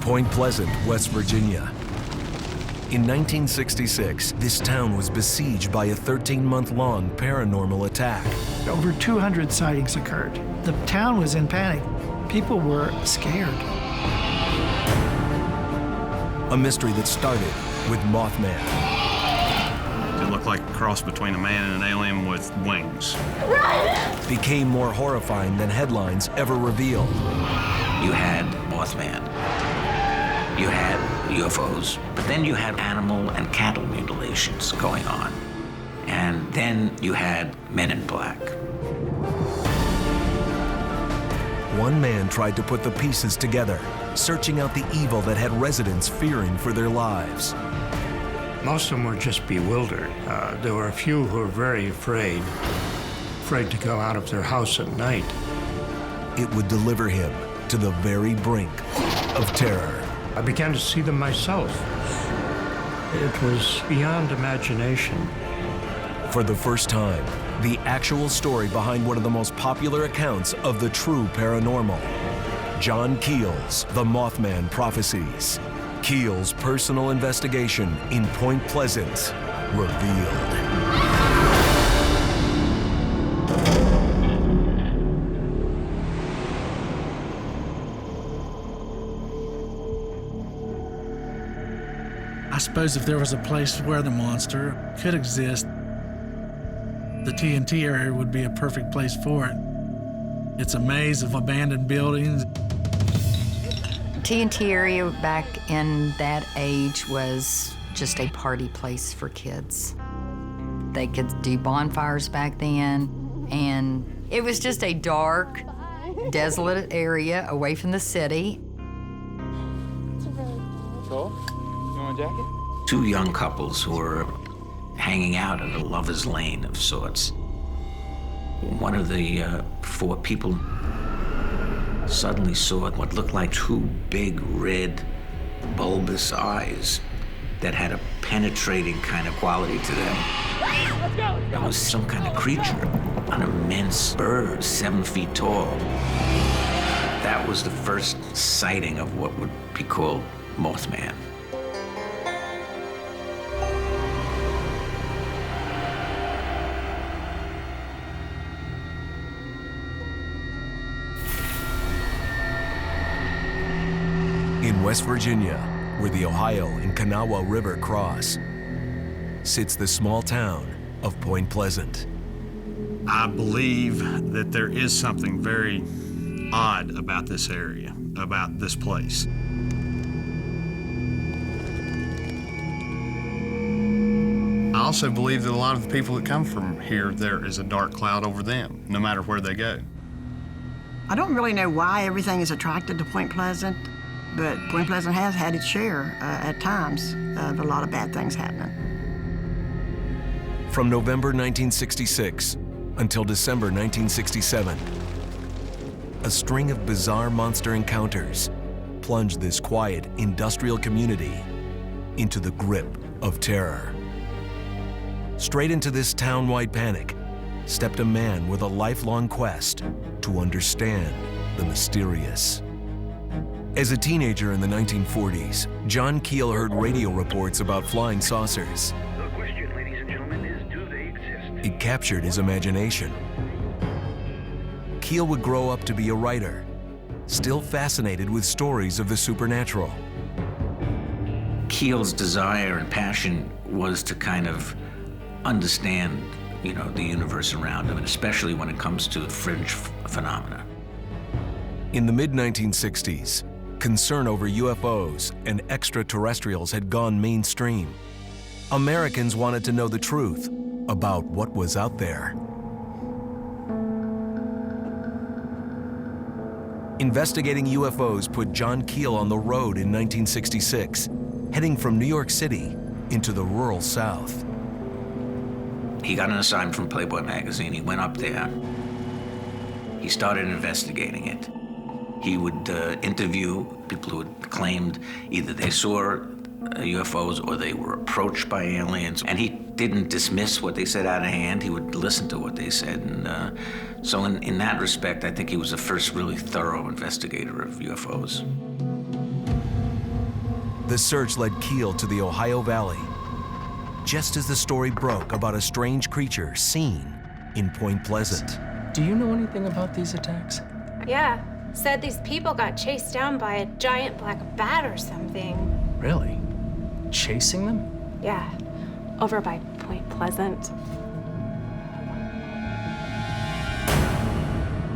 Point Pleasant, West Virginia. In 1966, this town was besieged by a 13-month-long paranormal attack. Over 200 sightings occurred. The town was in panic. People were scared. A mystery that started with Mothman. It looked like a cross between a man and an alien with wings. Run! Became more horrifying than headlines ever revealed. You had Mothman. You had UFOs, but then you had animal and cattle mutilations going on. And then you had Men in Black. One man tried to put the pieces together, searching out the evil that had residents fearing for their lives. Most of them were just bewildered. There were a few who were very afraid to go out of their house at night. It would deliver him to the very brink of terror. I began to see them myself. It was beyond imagination. For the first time, the actual story behind one of the most popular accounts of the true paranormal. John Keel's The Mothman Prophecies. Keel's personal investigation in Point Pleasant revealed. I suppose if there was a place where the monster could exist, the TNT area would be a perfect place for it. It's a maze of abandoned buildings. TNT area back in that age was just a party place for kids. They could do bonfires back then, and it was just a dark, desolate area away from the city. Cool. You want a jacket? Two young couples who were hanging out in a lover's lane of sorts. One of the four people suddenly saw what looked like two big red bulbous eyes that had a penetrating kind of quality to them. Let's go! It was some kind of creature, an immense bird, 7 feet tall. That was the first sighting of what would be called Mothman. In West Virginia, where the Ohio and Kanawha River cross, sits the small town of Point Pleasant. I believe that there is something very odd about this area, about this place. I also believe that a lot of the people that come from here, there is a dark cloud over them, no matter where they go. I don't really know why everything is attracted to Point Pleasant, but Point Pleasant has had its share at times of a lot of bad things happening. From November 1966 until December 1967, a string of bizarre monster encounters plunged this quiet industrial community into the grip of terror. Straight into this town-wide panic stepped a man with a lifelong quest to understand the mysterious. As a teenager in the 1940s, John Keel heard radio reports about flying saucers. The question, ladies and gentlemen, is do they exist? It captured his imagination. Keel would grow up to be a writer, still fascinated with stories of the supernatural. Keel's desire and passion was to kind of understand, the universe around him, and especially when it comes to fringe phenomena. In the mid-1960s, concern over UFOs and extraterrestrials had gone mainstream. Americans wanted to know the truth about what was out there. Investigating UFOs put John Keel on the road in 1966, heading from New York City into the rural South. He got an assignment from Playboy magazine. He went up there. He started investigating it. He would interview people who had claimed either they saw UFOs or they were approached by aliens. And he didn't dismiss what they said out of hand. He would listen to what they said. And so in that respect, I think he was the first really thorough investigator of UFOs. the search led Keel to the Ohio Valley, just as the story broke about a strange creature seen in Point Pleasant. Do you know anything about these attacks? Yeah, said these people got chased down by a giant black bat or something. Really? Chasing them? Yeah, over by Point Pleasant.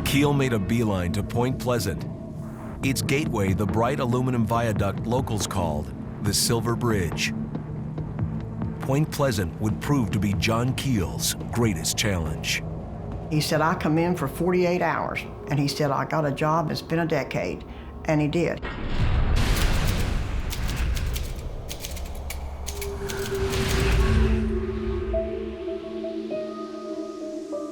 Keel made a beeline to Point Pleasant. Its gateway, the bright aluminum viaduct locals called the Silver Bridge. Point Pleasant would prove to be John Keel's greatest challenge. He said, I come in for 48 hours. And he said, I got a job that's been a decade. And he did.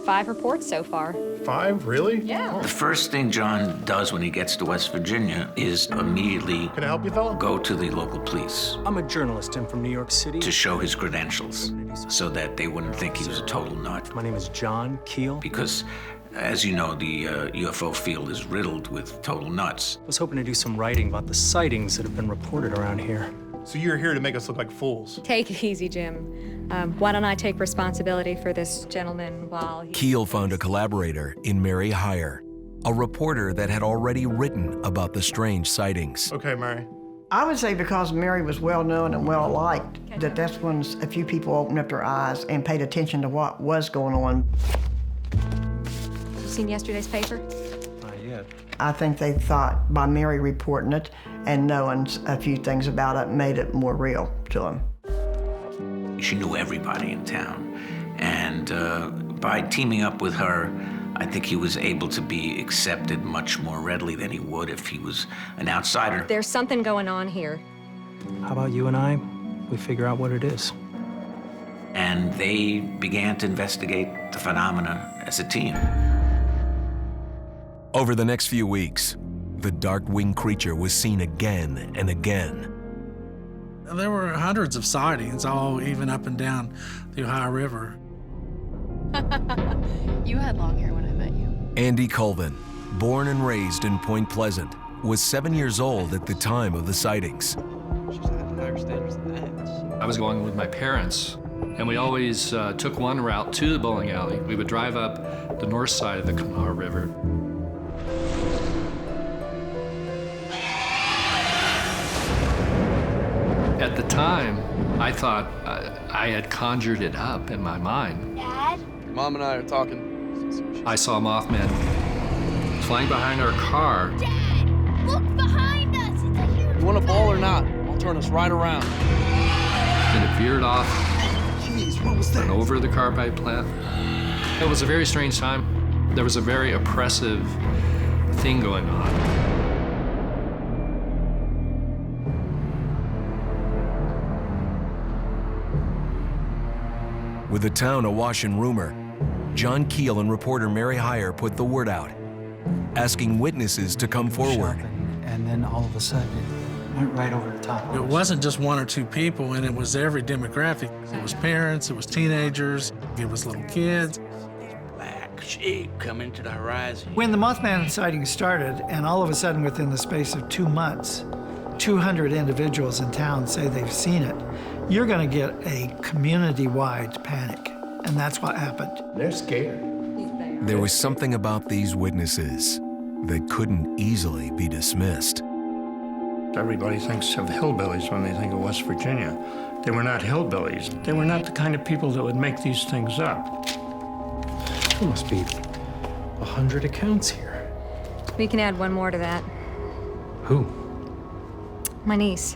Five reports so far. 5, really? Yeah. The first thing John does when he gets to West Virginia is immediately Can I help you, fella? go to the local police I'm a journalist. I'm from New York City. to show his credentials so that they wouldn't think he was a total nut. My name is John Keel. Because, as you know, the UFO field is riddled with total nuts. I was hoping to do some writing about the sightings that have been reported around here. So you're here to make us look like fools. Take it easy, Jim. Why don't I take responsibility for this gentleman while he... Keel found a collaborator in Mary Heyer, a reporter that had already written about the strange sightings. Okay, Mary. I would say because Mary was well-known and well-liked, that's when a few people opened up their eyes and paid attention to what was going on. You seen yesterday's paper? Not yet. I think they thought by Mary reporting it and knowing a few things about it made it more real to them. She knew everybody in town. And by teaming up with her, I think he was able to be accepted much more readily than he would if he was an outsider. There's something going on here. How about you and I? We figure out what it is. And they began to investigate the phenomena as a team. Over the next few weeks, the dark-winged creature was seen again and again. There were hundreds of sightings, all even up and down the Ohio River. You had long hair when I met you. Andy Colvin, born and raised in Point Pleasant, was 7 years old at the time of the sightings. I was going with my parents, and we always took one route to the bowling alley. We would drive up the north side of the Kanawha River. At the time, I thought I had conjured it up in my mind. Dad? Mom and I are talking. I saw Mothman flying behind our car. Dad, look behind us. It's a huge... You want a ball or not? I'll turn us right around. And it veered off. Jeez, what was that? And over the carbide plant. It was a very strange time. There was a very oppressive thing going on. With the town awash in rumor, John Keel and reporter Mary Heyer put the word out, asking witnesses to come forward. And then all of a sudden, it went right over the top. It wasn't just one or two people, and it was every demographic. It was parents, it was teenagers, it was little kids. Black shape coming to the horizon. When the Mothman sighting started, and all of a sudden within the space of 2 months, 200 individuals in town say they've seen it, you're going to get a community-wide panic. And that's what happened. They're scared. There was something about these witnesses that couldn't easily be dismissed. Everybody thinks of hillbillies when they think of West Virginia. They were not hillbillies. They were not the kind of people that would make these things up. There must be 100 accounts here. We can add one more to that. Who? My niece.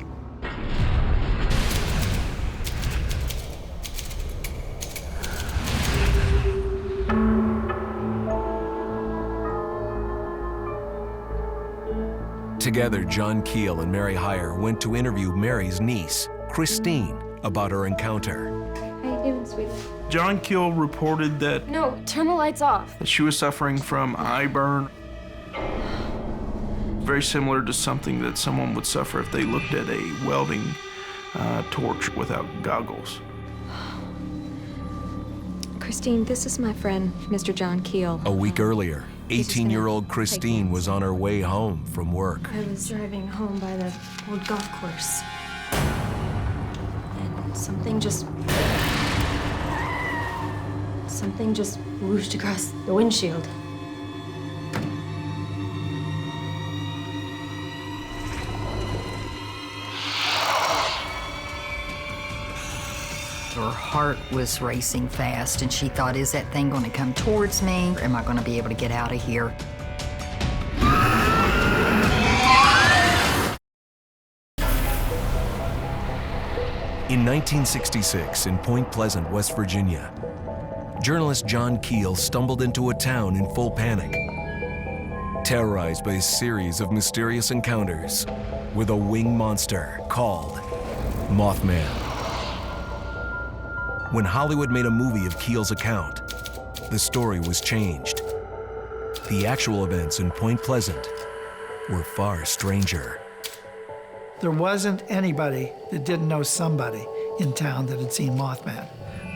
Together, John Keel and Mary Heyer went to interview Mary's niece, Christine, about her encounter. How you doing, sweetie? John Keel reported that No, turn the lights off. she was suffering from eye burn. Very similar to something that someone would suffer if they looked at a welding torch without goggles. Christine, this is my friend, Mr. John Keel. A week earlier, 18-year-old Christine was on her way home from work. I was driving home by the old golf course. Something just whooshed across the windshield. Her heart was racing fast, and she thought, is that thing going to come towards me? Am I going to be able to get out of here? In 1966, in Point Pleasant, West Virginia, journalist John Keel stumbled into a town in full panic, terrorized by a series of mysterious encounters with a winged monster called Mothman. When Hollywood made a movie of Keel's account, the story was changed. The actual events in Point Pleasant were far stranger. There wasn't anybody that didn't know somebody in town that had seen Mothman.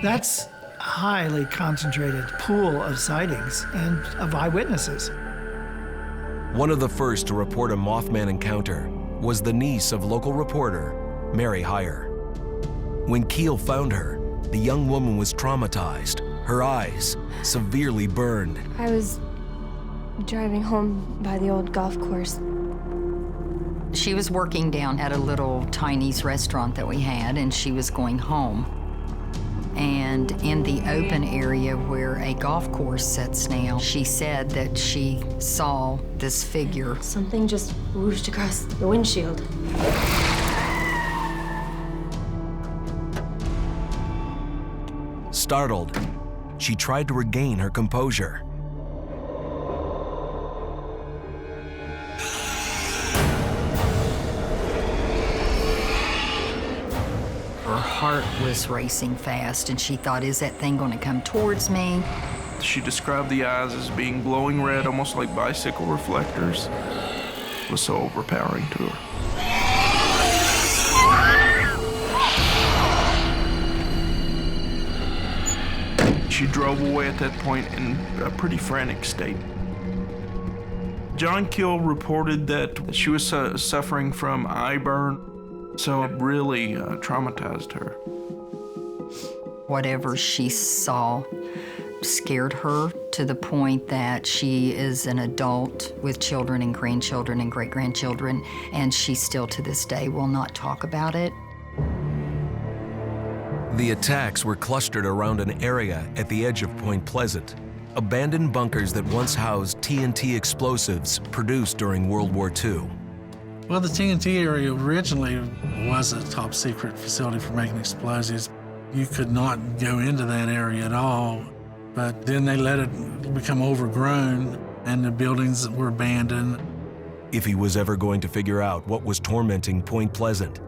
That's a highly concentrated pool of sightings and of eyewitnesses. One of the first to report a Mothman encounter was the niece of local reporter Mary Heyer. When Keel found her, the young woman was traumatized, her eyes severely burned. I was driving home by the old golf course. She was working down at a little Chinese restaurant that we had, and she was going home. And in the open area where a golf course sits now, she said that she saw this figure. Something just whooshed across the windshield. Startled, she tried to regain her composure. Her heart was racing fast, and she thought, is that thing going to come towards me? She described the eyes as being glowing red, almost like bicycle reflectors. It was so overpowering to her. She drove away at that point in a pretty frantic state. John Keel reported that she was suffering from eye burn, so it really traumatized her. Whatever she saw scared her to the point that she is an adult with children and grandchildren and great-grandchildren, and she still to this day will not talk about it. The attacks were clustered around an area at the edge of Point Pleasant, abandoned bunkers that once housed TNT explosives produced during World War II. Well, the TNT area originally was a top secret facility for making explosives. You could not go into that area at all, but then they let it become overgrown and the buildings were abandoned. If he was ever going to figure out what was tormenting Point Pleasant,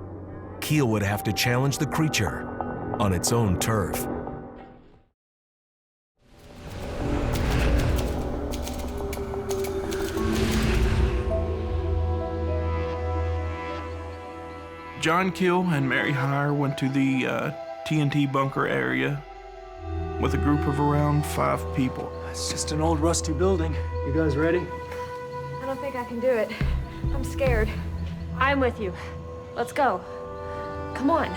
Keel would have to challenge the creature on its own turf. John Keel and Mary Heyer went to the TNT bunker area with a group of around 5 people. It's just an old rusty building. You guys ready? I don't think I can do it. I'm scared. I'm with you. Let's go. Come on.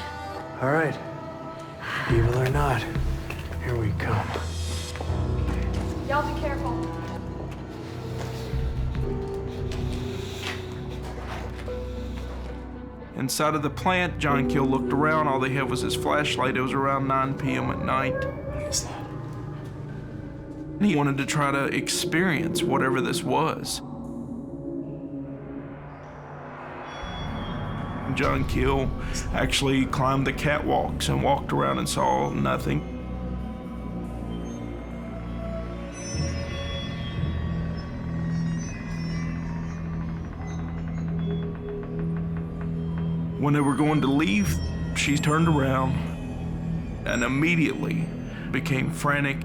All right. Evil or not, here we come. Y'all be careful. Inside of the plant, John Keel looked around. All they had was his flashlight. It was around 9 p.m. at night. What is that? He wanted to try to experience whatever this was. John Keel actually climbed the catwalks and walked around and saw nothing. When they were going to leave, she turned around and immediately became frantic.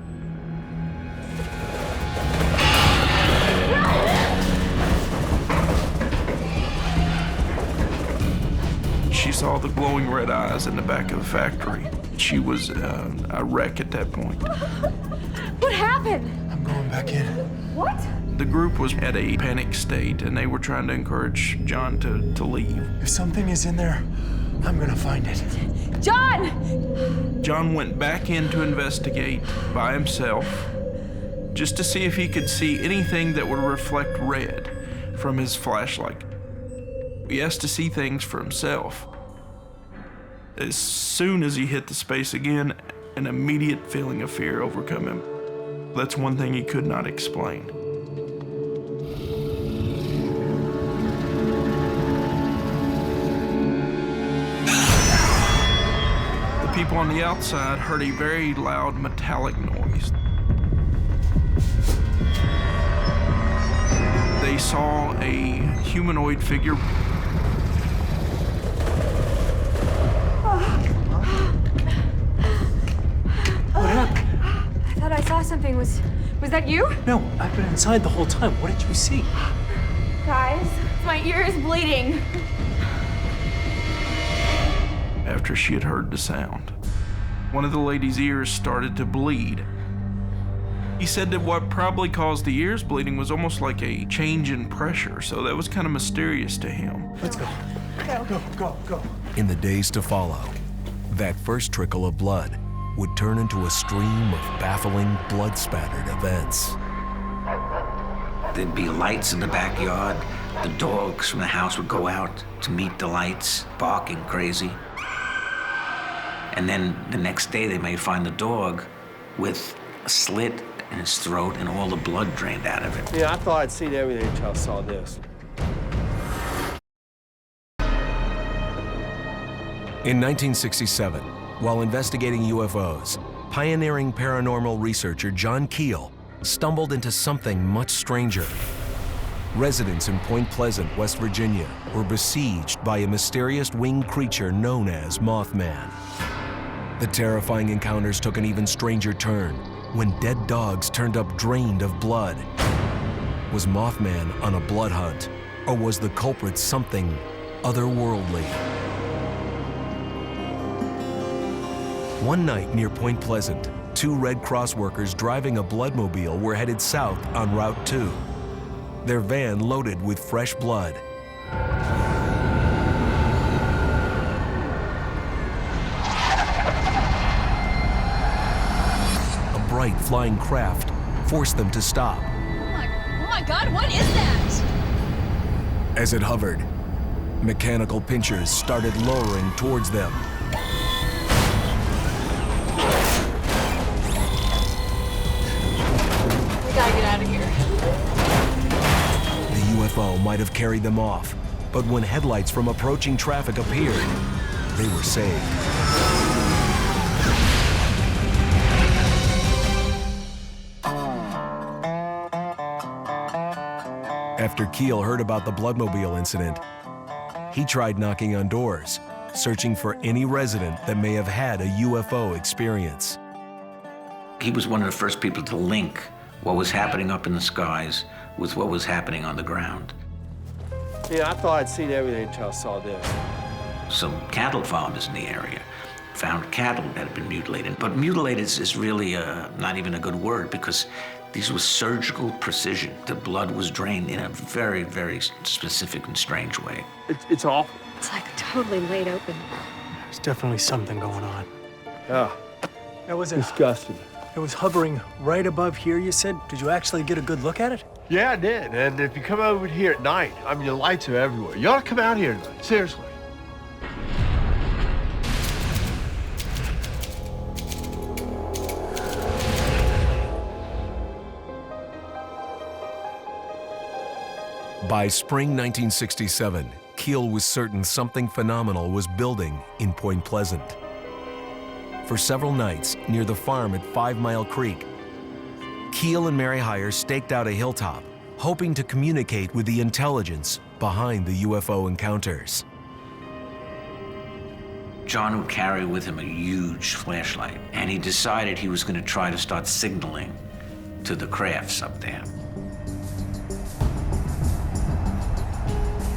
She saw the glowing red eyes in the back of the factory. She was a wreck at that point. What happened? I'm going back in. What? The group was at a panic state, and they were trying to encourage John to leave. If something is in there, I'm gonna find it. John! John went back in to investigate by himself just to see if he could see anything that would reflect red from his flashlight. He asked to see things for himself. As soon as he hit the space again, an immediate feeling of fear overcome him. That's one thing he could not explain. The people on the outside heard a very loud metallic noise. They saw a humanoid figure. What happened? I thought I saw something. Was that you? No, I've been inside the whole time. What did you see? Guys, my ear is bleeding. After she had heard the sound, one of the lady's ears started to bleed. He said that what probably caused the ears bleeding was almost like a change in pressure, so that was kind of mysterious to him. Let's go. Go. In the days to follow, that first trickle of blood would turn into a stream of baffling, blood-spattered events. There'd be lights in the backyard. The dogs from the house would go out to meet the lights, barking crazy. And then the next day they may find the dog with a slit in his throat and all the blood drained out of it. Yeah, I thought I'd seen everything until I saw this. In 1967, while investigating UFOs, pioneering paranormal researcher John Keel stumbled into something much stranger. Residents in Point Pleasant, West Virginia, were besieged by a mysterious winged creature known as Mothman. The terrifying encounters took an even stranger turn when dead dogs turned up drained of blood. Was Mothman on a blood hunt, or was the culprit something otherworldly? One night near Point Pleasant, two Red Cross workers driving a bloodmobile were headed south on Route 2. Their van loaded with fresh blood. A bright flying craft forced them to stop. Oh my God, what is that? As it hovered, mechanical pinchers started lowering towards them. We gotta get out of here. The UFO might have carried them off, but when headlights from approaching traffic appeared, they were saved. After Keel heard about the bloodmobile incident, he tried knocking on doors, searching for any resident that may have had a UFO experience. He was one of the first people to link what was happening up in the skies with what was happening on the ground. Yeah, I thought I'd seen everything until I saw this. Some cattle farmers in the area found cattle that had been mutilated. But mutilated is really not even a good word, because these were surgical precision. The blood was drained in a very, very specific and strange way. It's awful. It's like totally laid open. There's definitely something going on. Yeah. That was disgusting. It was hovering right above here, you said? Did you actually get a good look at it? Yeah, I did. And if you come over here at night, I mean, the lights are everywhere. You ought to come out here tonight. Seriously. By spring 1967, Keel was certain something phenomenal was building in Point Pleasant. For several nights near the farm at 5 Mile Creek, Keel and Mary Heyer staked out a hilltop, hoping to communicate with the intelligence behind the UFO encounters. John would carry with him a huge flashlight, and he decided he was going to try to start signaling to the crafts up there.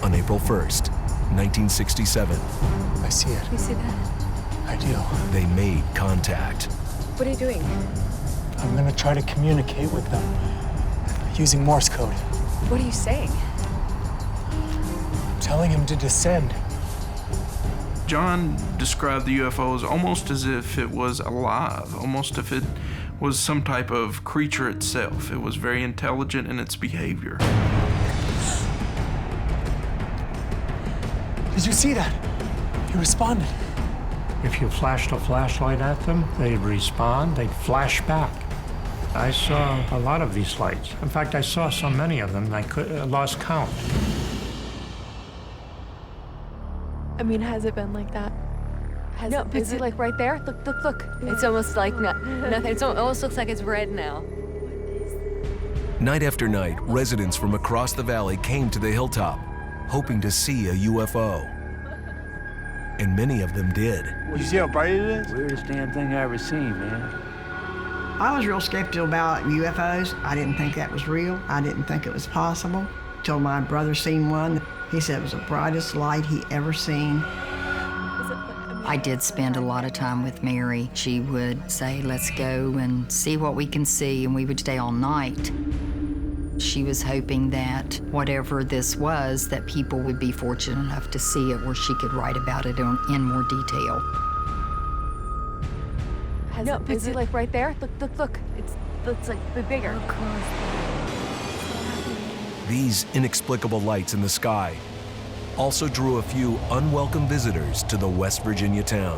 On April 1st, 1967, I see it. You see that? I do. they made contact. What are you doing? I'm gonna try to communicate with them using Morse code. What are you saying? I'm telling him to descend. John described the UFOs almost as if it was alive, almost if it was some type of creature itself. It was very intelligent in its behavior. Did you see that? He responded. If you flashed a flashlight at them, they'd respond, they'd flash back. I saw a lot of these lights. In fact, I saw so many of them, I lost count. I mean, has it been like that? Is it like right there? Look. It's almost like nothing. It almost looks like it's red now. Night after night, residents from across the valley came to the hilltop, hoping to see a UFO. And many of them did. You see how bright it is? Weirdest damn thing I ever seen, man. I was real skeptical about UFOs. I didn't think that was real. I didn't think it was possible. Till my brother seen one. He said it was the brightest light he ever seen. I did spend a lot of time with Mary. She would say, let's go and see what we can see, and we would stay all night. She was hoping that whatever this was, that people would be fortunate enough to see it where she could write about it in more detail. Is it like right there? Look. It's like bigger. These inexplicable lights in the sky also drew a few unwelcome visitors to the West Virginia town.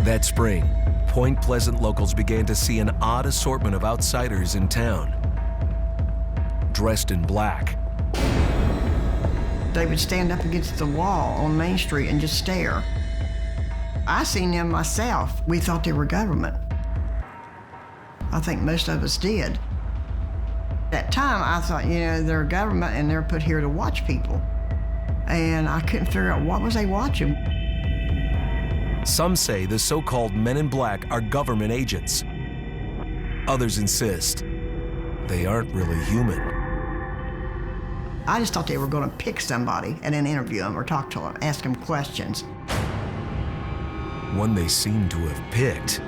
That spring, Point Pleasant locals began to see an odd assortment of outsiders in town, dressed in black. They would stand up against the wall on Main Street and just stare. I seen them myself. We thought they were government. I think most of us did. At that time, I thought, they're government and they're put here to watch people. And I couldn't figure out what was they watching. Some say the so-called men in black are government agents. Others insist they aren't really human. I just thought they were going to pick somebody and then interview them or talk to them, ask them questions. One they seemed to have picked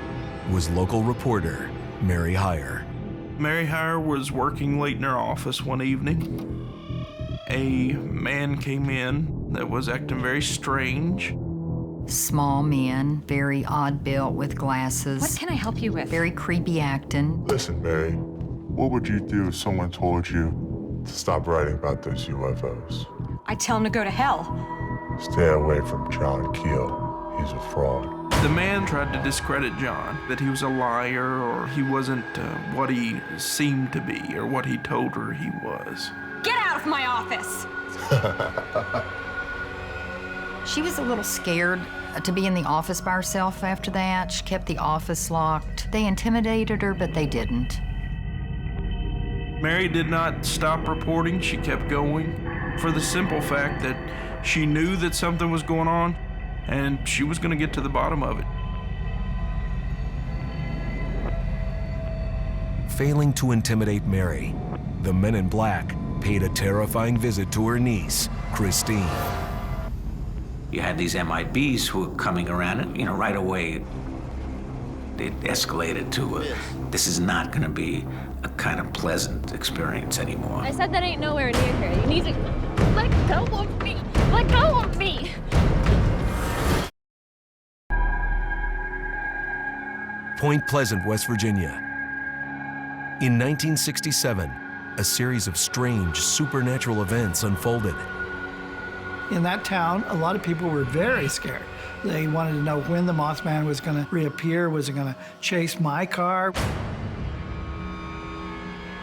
was local reporter Mary Heyer. Mary Heyer was working late in her office one evening. A man came in that was acting very strange. Small men, very odd built with glasses. What can I help you with? Very creepy acting. Listen, Mary, what would you do if someone told you to stop writing about those UFOs? I tell him to go to hell. Stay away from John Keel. He's a fraud. The man tried to discredit John, that he was a liar or he wasn't what he seemed to be or what he told her he was. Get out of my office! She was a little scared to be in the office by herself after that. She kept the office locked. They intimidated her, but they didn't. Mary did not stop reporting. She kept going for the simple fact that she knew that something was going on and she was going to get to the bottom of it. Failing to intimidate Mary, the men in black paid a terrifying visit to her niece, Christine. You had these MIBs who were coming around and, right away, it escalated to this is not going to be a kind of pleasant experience anymore. I said that ain't nowhere near here. You need to let go of me. Let go of me. Point Pleasant, West Virginia. In 1967, a series of strange supernatural events unfolded. In that town, a lot of people were very scared. They wanted to know when the Mothman was going to reappear. Was it going to chase my car?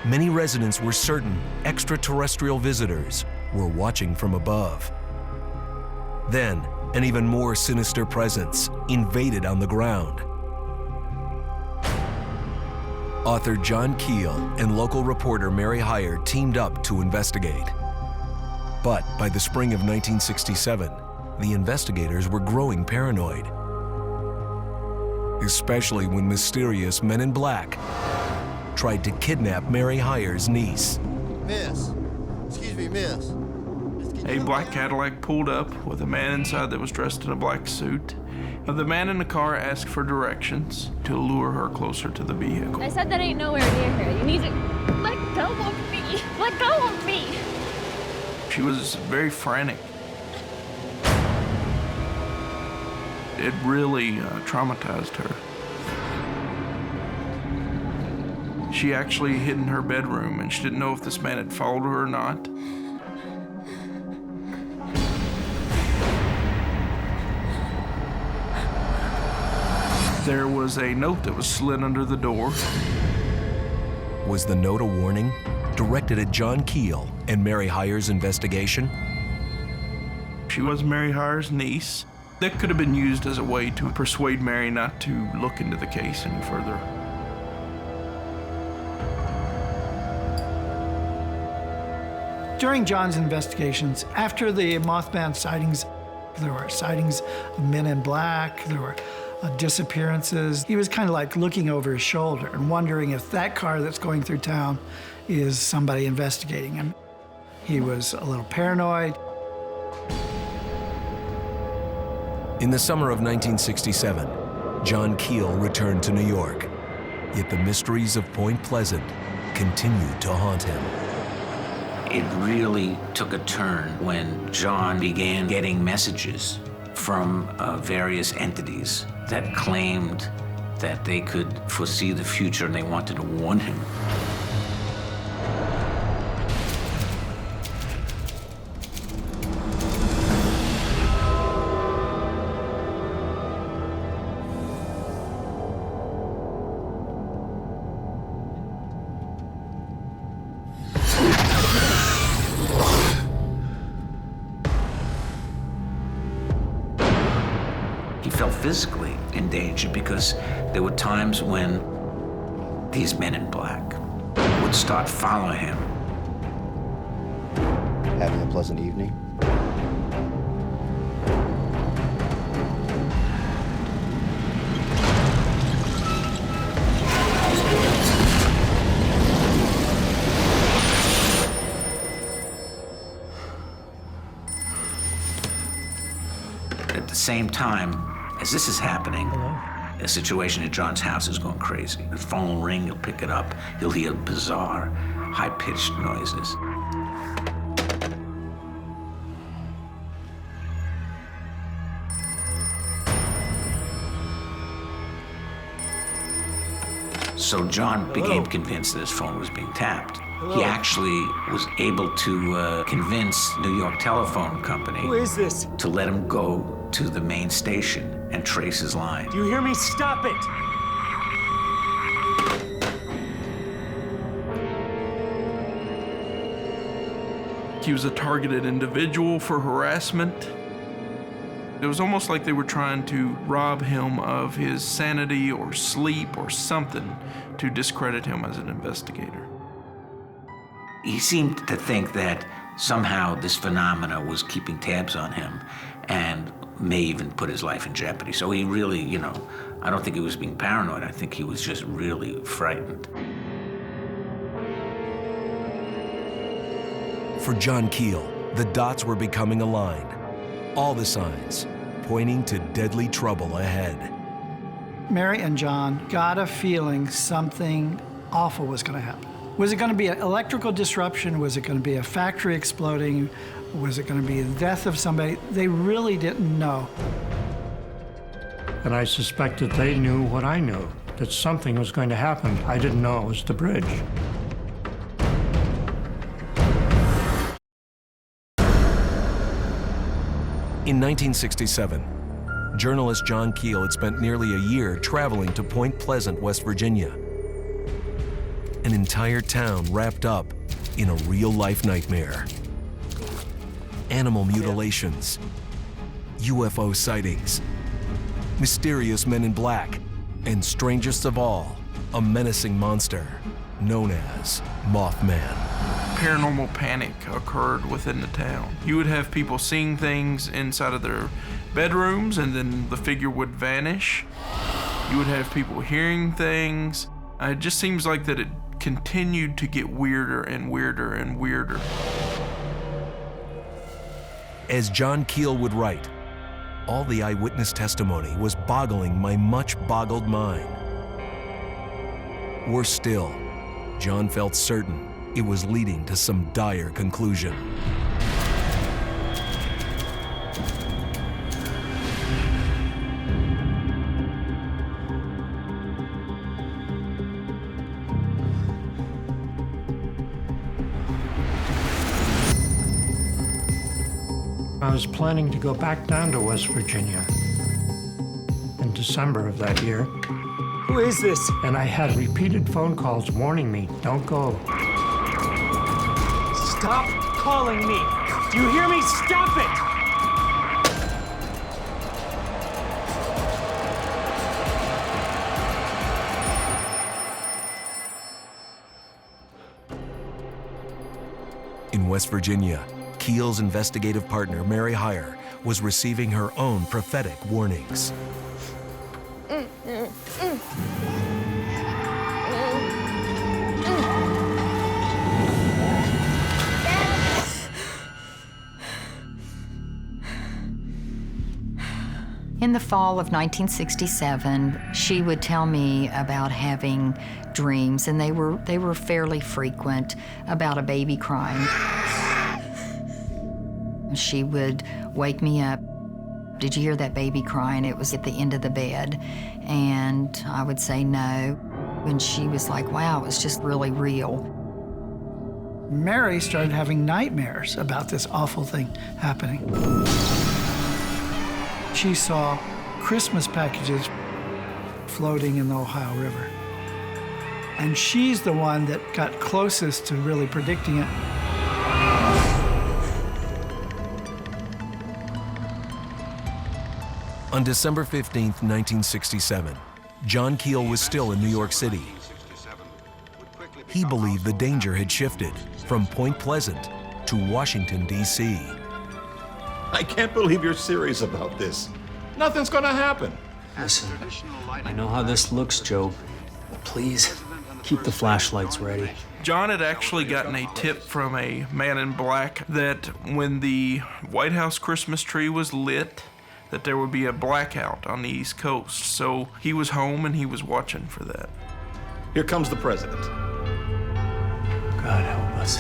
Many residents were certain extraterrestrial visitors were watching from above. Then, an even more sinister presence invaded on the ground. Author John Keel and local reporter Mary Heyer teamed up to investigate. But by the spring of 1967, the investigators were growing paranoid. Especially when mysterious men in black tried to kidnap Mary Heyer's niece. Miss, excuse me, miss. A black Cadillac pulled up with a man inside that was dressed in a black suit. The man in the car asked for directions to lure her closer to the vehicle. I said that ain't nowhere near here. You need to let go of me. Let go of me. She was very frantic. It really traumatized her. She actually hid in her bedroom, and she didn't know if this man had followed her or not. There was a note that was slid under the door. Was the note a warning directed at John Keel and Mary Hyer's investigation? She was Mary Hyer's niece. That could have been used as a way to persuade Mary not to look into the case any further. During John's investigations, after the Mothman sightings, there were sightings of men in black, there were disappearances. He was kind of like looking over his shoulder and wondering if that car that's going through town is somebody investigating him. He was a little paranoid. In the summer of 1967, John Keel returned to New York, yet the mysteries of Point Pleasant continued to haunt him. It really took a turn when John began getting messages from various entities that claimed that they could foresee the future and they wanted to warn him. He felt physically in danger because there were times when these men in black would start following him. Having a pleasant evening? At the same time, as this is happening, a situation at John's house is going crazy. The phone will ring, he'll pick it up, he'll hear bizarre, high-pitched noises. So John became convinced that his phone was being tapped. He actually was able to convince New York Telephone Company Who is this? to let him go to the main station and trace his line. Do you hear me? Stop it! He was a targeted individual for harassment. It was almost like they were trying to rob him of his sanity or sleep or something to discredit him as an investigator. He seemed to think that somehow this phenomena was keeping tabs on him and may even put his life in jeopardy. So he really, I don't think he was being paranoid. I think he was just really frightened. For John Keel, the dots were becoming aligned. All the signs pointing to deadly trouble ahead. Mary and John got a feeling something awful was going to happen. Was it going to be an electrical disruption? Was it going to be a factory exploding? Was it going to be the death of somebody? They really didn't know. And I suspected they knew what I knew, that something was going to happen. I didn't know it was the bridge. In 1967, journalist John Keel had spent nearly a year traveling to Point Pleasant, West Virginia. An entire town wrapped up in a real-life nightmare. Animal mutilations, UFO sightings, mysterious men in black, and strangest of all, a menacing monster known as Mothman. Paranormal panic occurred within the town. You would have people seeing things inside of their bedrooms and then the figure would vanish. You would have people hearing things. It just seems like that it continued to get weirder and weirder and weirder. As John Keel would write, all the eyewitness testimony was boggling my much boggled mind. Worse still, John felt certain it was leading to some dire conclusion. I was planning to go back down to West Virginia in December of that year. Who is this? And I had repeated phone calls warning me, don't go. Stop calling me. Do you hear me? Stop it! In West Virginia, Keel's investigative partner, Mary Heyer, was receiving her own prophetic warnings. In the fall of 1967, she would tell me about having dreams, and they were fairly frequent, about a baby crying. She would wake me up. Did you hear that baby crying? It was at the end of the bed. And I would say no. And she was like, wow, it was just really real. Mary started having nightmares about this awful thing happening. She saw Christmas packages floating in the Ohio River. And she's the one that got closest to really predicting it. On December 15th, 1967, John Keel was still in New York City. He believed the danger had shifted from Point Pleasant to Washington, D.C. I can't believe you're serious about this. Nothing's gonna happen. Listen, I know how this looks, Joe. But please, keep the flashlights ready. John had actually gotten a tip from a man in black that when the White House Christmas tree was lit, that there would be a blackout on the East Coast. So he was home and he was watching for that. Here comes the president. God help us.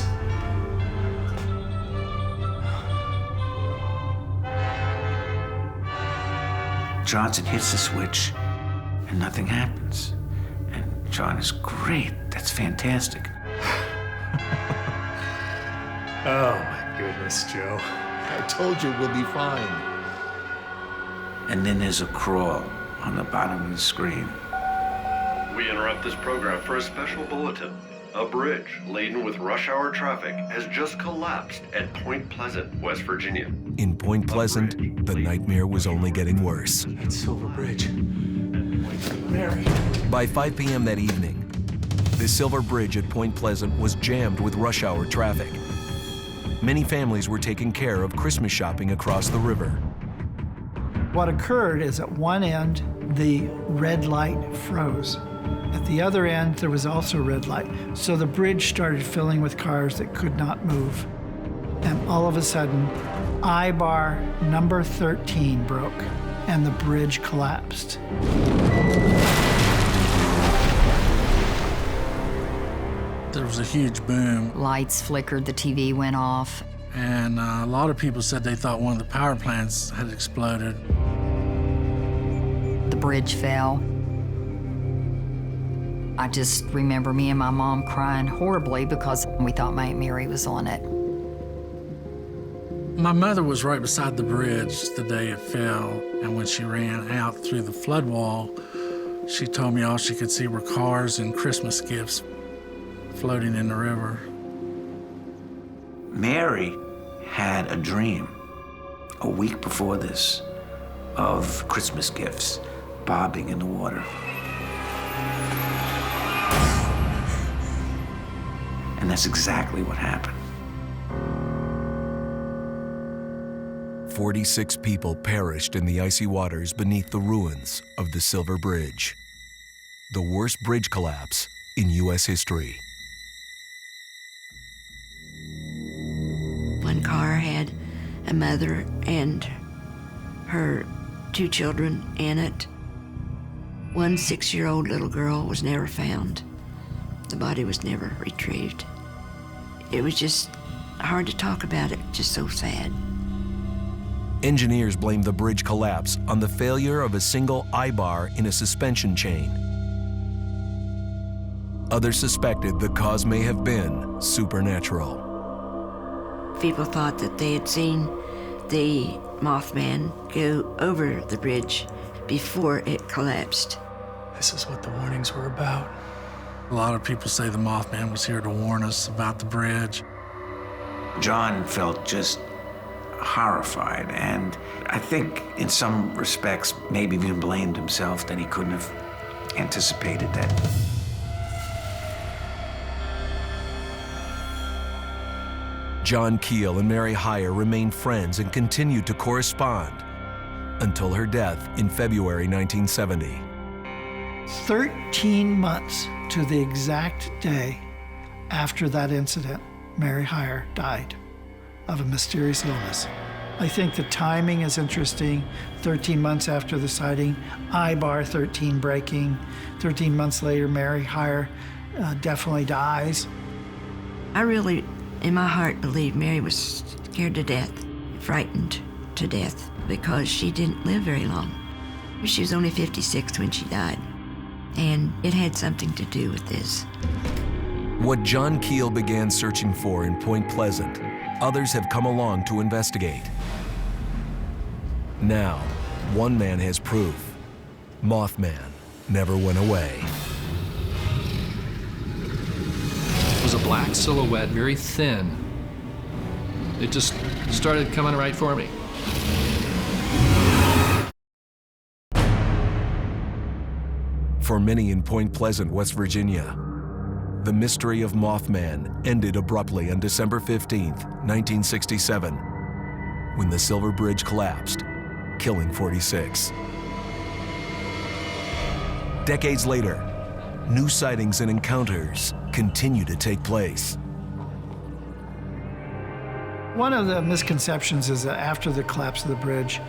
Johnson hits the switch and nothing happens. And John is great. That's fantastic. Oh my goodness, Joe. I told you we'll be fine. And then there's a crawl on the bottom of the screen. We interrupt this program for a special bulletin. A bridge laden with rush hour traffic has just collapsed at Point Pleasant, West Virginia. In Point Pleasant, the nightmare was only getting worse. It's Silver Bridge. Mary. By 5 p.m. that evening, the Silver Bridge at Point Pleasant was jammed with rush hour traffic. Many families were taking care of Christmas shopping across the river. What occurred is at one end, the red light froze. At the other end, there was also red light. So the bridge started filling with cars that could not move. And all of a sudden, I-bar number 13 broke and the bridge collapsed. There was a huge boom. Lights flickered, the TV went off. And a lot of people said they thought one of the power plants had exploded. The bridge fell. I just remember me and my mom crying horribly because we thought my Aunt Mary was on it. My mother was right beside the bridge the day it fell, and when she ran out through the flood wall, she told me all she could see were cars and Christmas gifts floating in the river. Mary had a dream a week before this of Christmas gifts bobbing in the water. And that's exactly what happened. 46 people perished in the icy waters beneath the ruins of the Silver Bridge. The worst bridge collapse in U.S. history. One car had a mother and her 2 children in it. One 6-year-old little girl was never found. The body was never retrieved. It was just hard to talk about it, just so sad. Engineers blamed the bridge collapse on the failure of a single eye-bar in a suspension chain. Others suspected the cause may have been supernatural. People thought that they had seen the Mothman go over the bridge before it collapsed. This is what the warnings were about. A lot of people say the Mothman was here to warn us about the bridge. John felt just horrified, and I think in some respects maybe even blamed himself that he couldn't have anticipated that. John Keel and Mary Hyre remained friends and continued to correspond until her death in February 1970. 13 months to the exact day after that incident, Mary Hyre died of a mysterious illness. I think the timing is interesting. 13 months after the sighting, eye-bar 13 breaking. 13 months later, Mary Hyre definitely dies. I really, in my heart, believe Mary was scared to death, frightened to death, because she didn't live very long. She was only 56 when she died, and it had something to do with this. What John Keel began searching for in Point Pleasant, others have come along to investigate. Now, one man has proof. Mothman never went away. It was a black silhouette, very thin. It just started coming right for me. For many in Point Pleasant, West Virginia, the mystery of Mothman ended abruptly on December 15th, 1967, when the Silver Bridge collapsed, killing 46. Decades later, new sightings and encounters continue to take place. One of the misconceptions is that after the collapse of the bridge,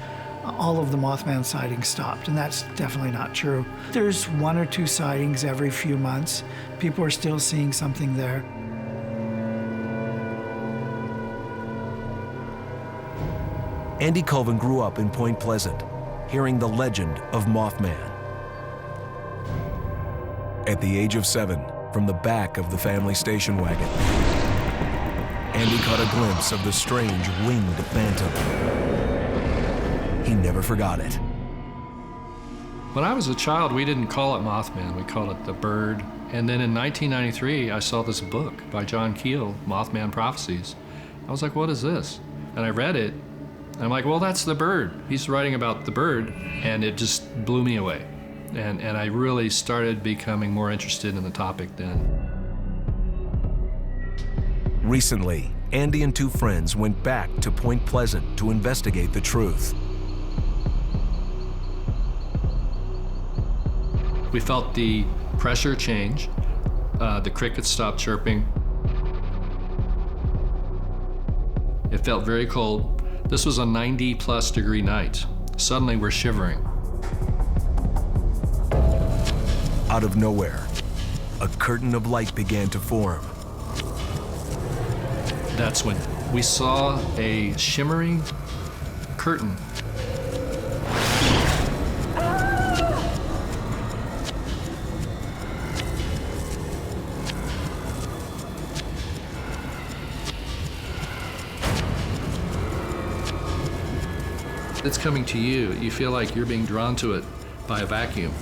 all of the Mothman sightings stopped, and that's definitely not true. There's 1 or 2 sightings every few months. People are still seeing something there. Andy Colvin grew up in Point Pleasant, hearing the legend of Mothman. At the age of 7, from the back of the family station wagon, Andy caught a glimpse of the strange winged phantom. He never forgot it. When I was a child, we didn't call it Mothman, we called it the bird. And then in 1993, I saw this book by John Keel, Mothman Prophecies. I was like, what is this? And I read it, and I'm like, well, that's the bird. He's writing about the bird, and it just blew me away. And I really started becoming more interested in the topic then. Recently, Andy and 2 friends went back to Point Pleasant to investigate the truth. We felt the pressure change. The crickets stopped chirping. It felt very cold. This was a 90+ degree night. Suddenly we're shivering. Out of nowhere, a curtain of light began to form. That's when we saw a shimmering curtain. It's coming to you. You feel like you're being drawn to it by a vacuum.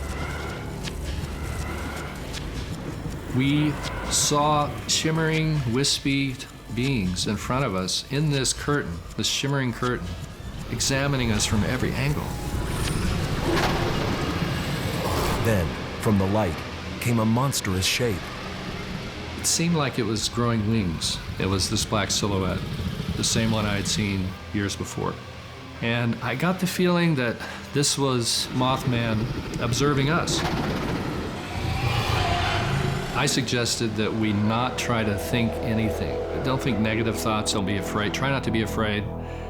We saw shimmering, wispy beings in front of us in this curtain, this shimmering curtain, examining us from every angle. Then, from the light, came a monstrous shape. It seemed like it was growing wings. It was this black silhouette, the same one I had seen years before. And I got the feeling that this was Mothman observing us. I suggested that we not try to think anything. Don't think negative thoughts, don't be afraid. Try not to be afraid.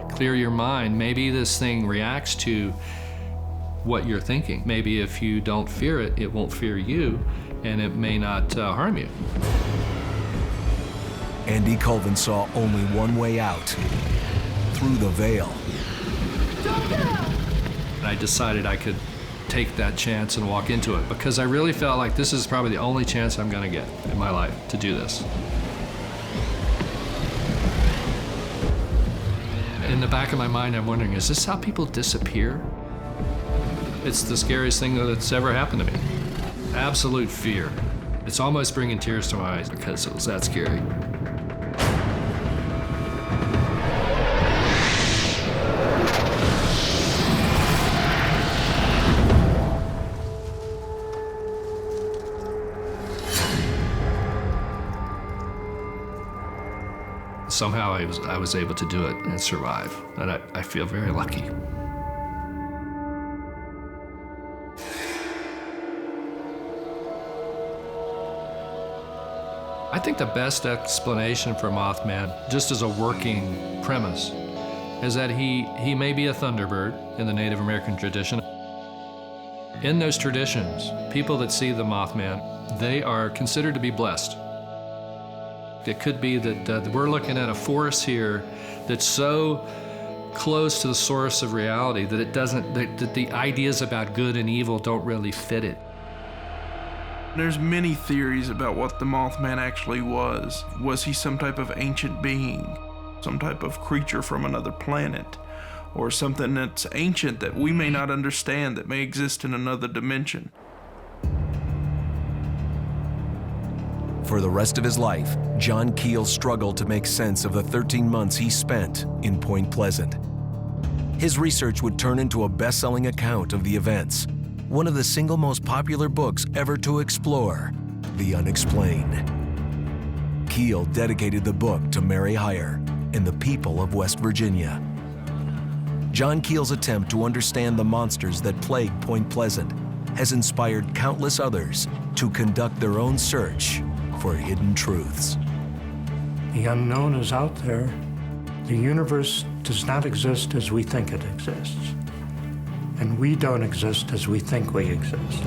Clear your mind. Maybe this thing reacts to what you're thinking. Maybe if you don't fear it, it won't fear you, and it may not harm you. Andy Colvin saw only one way out, through the veil. I decided I could take that chance and walk into it because I really felt like this is probably the only chance I'm gonna get in my life to do this. In the back of my mind, I'm wondering, is this how people disappear? It's the scariest thing that's ever happened to me. Absolute fear. It's almost bringing tears to my eyes because it was that scary. Somehow I was able to do it and survive, and I feel very lucky. I think the best explanation for Mothman, just as a working premise, is that he may be a thunderbird in the Native American tradition. In those traditions, people that see the Mothman, they are considered to be blessed. It could be that we're looking at a force here that's so close to the source of reality that it doesn't, that the ideas about good and evil don't really fit it. There's many theories about what the Mothman actually was. Was he some type of ancient being? Some type of creature from another planet? Or something that's ancient that we may not understand that may exist in another dimension? For the rest of his life, John Keel struggled to make sense of the 13 months he spent in Point Pleasant. His research would turn into a best-selling account of the events, one of the single most popular books ever to explore the unexplained. Keel dedicated the book to Mary Hyre and the people of West Virginia. John Keel's attempt to understand the monsters that plague Point Pleasant has inspired countless others to conduct their own search for hidden truths. The unknown is out there. The universe does not exist as we think it exists. And we don't exist as we think we exist.